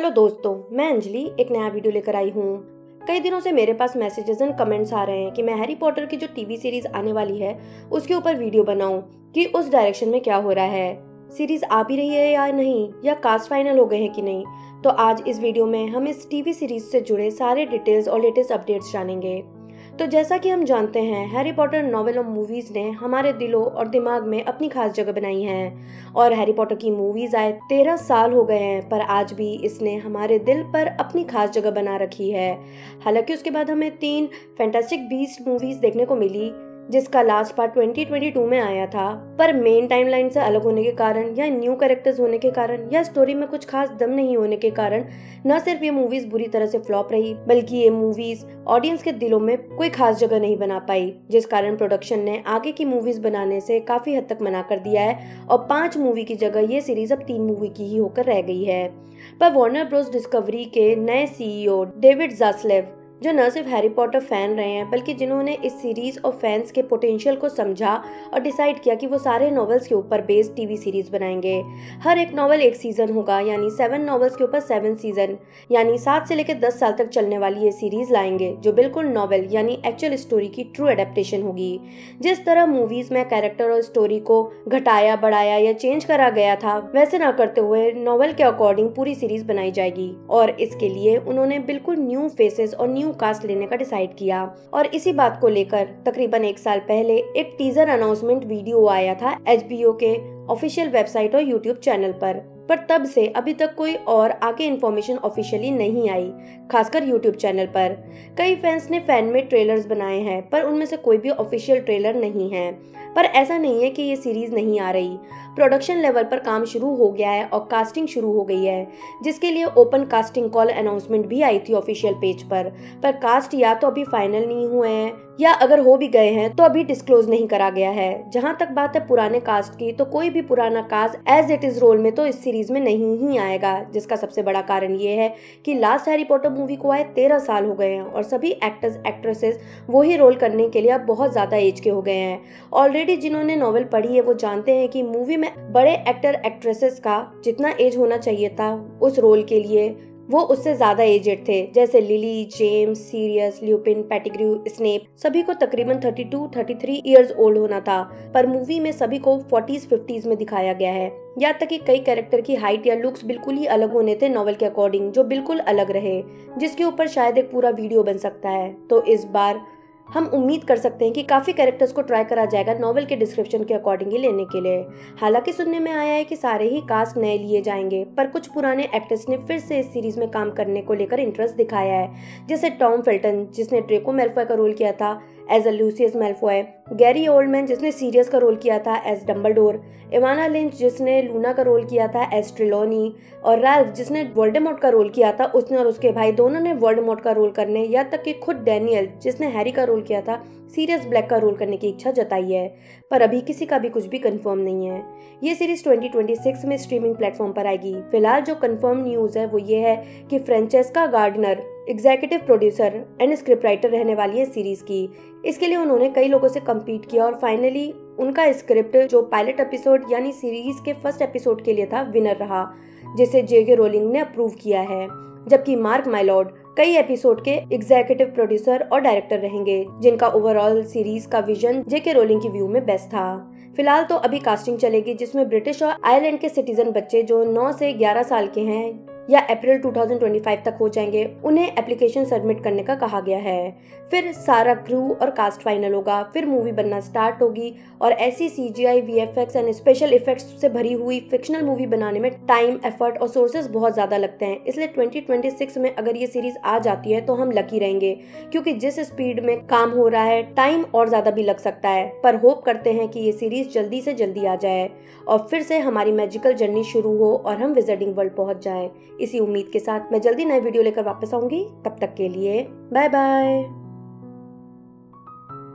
Hello दोस्तों, मैं अंजलि एक नया वीडियो लेकर आई हूँ। कई दिनों से मेरे पास मैसेजेस एंड कमेंट्स आ रहे हैं कि मैं हैरी पॉटर की जो टीवी सीरीज आने वाली है उसके ऊपर वीडियो बनाऊं कि उस डायरेक्शन में क्या हो रहा है, सीरीज आ भी रही है या नहीं, या कास्ट फाइनल हो गए हैं कि नहीं। तो आज इस वीडियो में हम इस टीवी सीरीज से जुड़े सारे डिटेल्स और लेटेस्ट अपडेट्स जानेंगे। तो जैसा कि हम जानते हैं, हैरी पॉटर नॉवेल और मूवीज ने हमारे दिलों और दिमाग में अपनी खास जगह बनाई है और हैरी पॉटर की मूवीज आए 13 साल हो गए हैं, पर आज भी इसने हमारे दिल पर अपनी खास जगह बना रखी है। हालांकि उसके बाद हमें 3 फैंटास्टिक बीस्ट मूवीज देखने को मिली, जिसका लास्ट पार्ट 2022 में आया था, पर मेन टाइमलाइन से अलग होने के कारण या न्यू कैरेक्टर्स होने के कारण या स्टोरी में कुछ खास दम नहीं होने के कारण न सिर्फ ये मूवीज बुरी तरह से फ्लॉप रही, बल्कि ये मूवीज ऑडियंस के दिलों में कोई खास जगह नहीं बना पाई, जिस कारण प्रोडक्शन ने आगे की मूवीज बनाने से काफी हद तक मना कर दिया है और 5 मूवी की जगह ये सीरीज अब 3 मूवी की ही होकर रह गई है। पर वार्नर ब्रोस डिस्कवरी के नए सीईओ डेविड ज़ास्लेव, जो न सिर्फ हैरी पॉटर फैन रहे हैं बल्कि जिन्होंने इस सीरीज और फैंस के पोटेंशियल को समझा और डिसाइड किया कि वो सारे नॉवेल्स के ऊपर बेस्ड टीवी सीरीज बनाएंगे। हर एक नॉवेल एक सीजन होगा, यानी 7 नॉवेल्स के ऊपर 7 सीजन, यानी 7 से लेकर 10 साल तक चलने वाली ये सीरीज लाएंगे, जो बिल्कुल नॉवेल यानी एक्चुअल स्टोरी की ट्रू एडेप्टेशन होगी। जिस तरह मूवीज में कैरेक्टर और स्टोरी को घटाया बढ़ाया या चेंज करा गया था, वैसे ना करते हुए नॉवेल के अकॉर्डिंग पूरी सीरीज बनाई जाएगी और इसके लिए उन्होंने बिल्कुल न्यू फेसेस और न्यू कास्ट लेने का डिसाइड किया। और इसी बात को लेकर तकरीबन 1 साल पहले एक टीजर अनाउंसमेंट वीडियो आया था HBO के ऑफिशियल वेबसाइट और यूट्यूब चैनल पर तब से अभी तक कोई और आगे इन्फॉर्मेशन ऑफिशियली नहीं आई, खासकर यूट्यूब चैनल पर। कई फैंस ने फैन मेड ट्रेलर्स बनाए हैं, पर उनमें से कोई भी ऑफिशियल ट्रेलर नहीं है। पर ऐसा नहीं है कि ये सीरीज नहीं आ रही, प्रोडक्शन लेवल पर काम शुरू हो गया है और कास्टिंग शुरू हो गई है, जिसके लिए ओपन कास्टिंग कॉल अनाउंसमेंट भी आई थी ऑफिशियल पेज पर कास्ट या तो अभी फाइनल नहीं हुए हैं या अगर हो भी गए हैं तो अभी डिस्क्लोज नहीं करा गया है। जहां तक बात है पुराने कास्ट की, तो कोई भी पुराना cast as it is role में तो इस सीरीज में नहीं ही आएगा, जिसका सबसे बड़ा कारण ये है कि लास्ट हैरी पॉटर मूवी को आए 13 साल हो गए हैं और सभी एक्टर्स एक्ट्रेसेस वही रोल करने के लिए अब बहुत ज्यादा एज के हो गए हैं। ऑलरेडी जिन्होंने नॉवेल पढ़ी है वो जानते हैं कि मूवी में बड़े एक्टर एक्ट्रेसेस का जितना एज होना चाहिए था उस रोल के लिए, वो उससे ज्यादा एजेड थे, जैसे Lily, James, Sirius, Lupin, Pettigrew, Snape, सभी को तकरीबन 32-33 इयर्स ओल्ड होना था, पर मूवी में सभी को 40s-50s में दिखाया गया है। यहाँ तक कि कई कैरेक्टर की हाइट या लुक्स बिल्कुल ही अलग होने थे नॉवेल के अकॉर्डिंग, जो बिल्कुल अलग रहे, जिसके ऊपर शायद एक पूरा वीडियो बन सकता है। तो इस बार हम उम्मीद कर सकते हैं कि काफी कैरेक्टर्स को ट्राई करा जाएगा नॉवेल के डिस्क्रिप्शन के अकॉर्डिंग ही लेने के लिए। हालांकि सुनने में आया है कि सारे ही कास्ट नए लिए जाएंगे, पर कुछ पुराने एक्टर्स ने फिर से इस सीरीज में काम करने को लेकर इंटरेस्ट दिखाया है, जैसे टॉम फेल्टन जिसने ड्रेको मैल्फॉय का रोल किया था as a Lucius Malfoy, Gary Oldman जिसने सीरियस का रोल किया था एज डम्बलडोर, इवाना लिंच जिसने लूना का रोल किया था एज ट्रिलॉनी, और रैल्फ जिसने वोल्डेमॉर्ट का रोल किया था, उसने और उसके भाई दोनों ने वोल्डेमॉर्ट का रोल करने, या तक कि खुद डैनियल जिसने हैरी का रोल किया था, सीरियस ब्लैक का रोल करने की इच्छा जताई है। पर अभी किसी का भी कुछ भी कंफर्म नहीं है। ये सीरीज 2026 में स्ट्रीमिंग प्लेटफॉर्म पर आएगी। फिलहाल जो कंफर्म न्यूज है वो ये है कि Francesca Gardner executive producer and script writer रहने वाली है सीरीज की। इसके लिए उन्होंने कई लोगों से कम्पीट किया और फाइनली उनका स्क्रिप्ट जो पायलट एपिसोड यानी सीरीज के फर्स्ट एपिसोड के लिए था, विनर रहा, जिसे J.K. रोलिंग ने अप्रूव किया है। जबकि मार्क माइलॉर्ड कई एपिसोड के एग्जीक्यूटिव प्रोड्यूसर और डायरेक्टर रहेंगे, जिनका ओवरऑल सीरीज का विजन J.K. रोलिंग की व्यू में बेस्ट था। फिलहाल तो अभी कास्टिंग चलेगी, जिसमें ब्रिटिश और आयरलैंड के सिटीजन बच्चे जो 9 से 11 साल के हैं या अप्रैल 2025 तक हो जाएंगे, उन्हें एप्लीकेशन सबमिट करने का कहा गया है। फिर सारा क्रू और कास्ट फाइनल होगा, फिर मूवी बनना स्टार्ट होगी और ऐसी CGI, VFX and special effects से भरी हुई फिक्शनल मूवी बनाने में टाइम, एफर्ट और सोर्सेज बहुत ज्यादा लगते हैं। इसलिए 2026 में अगर ये सीरीज आ जाती है तो हम लकी रहेंगे, क्योंकि जिस स्पीड में काम हो रहा है टाइम और ज्यादा भी लग सकता है। पर होप करते हैं कि ये सीरीज जल्दी से जल्दी आ जाए और फिर से हमारी मैजिकल जर्नी शुरू हो और हम विजिटिंग वर्ल्ड पहुंच जाए। इसी उम्मीद के साथ मैं जल्दी नए वीडियो लेकर वापस आऊंगी। तब तक के लिए बाय बाय।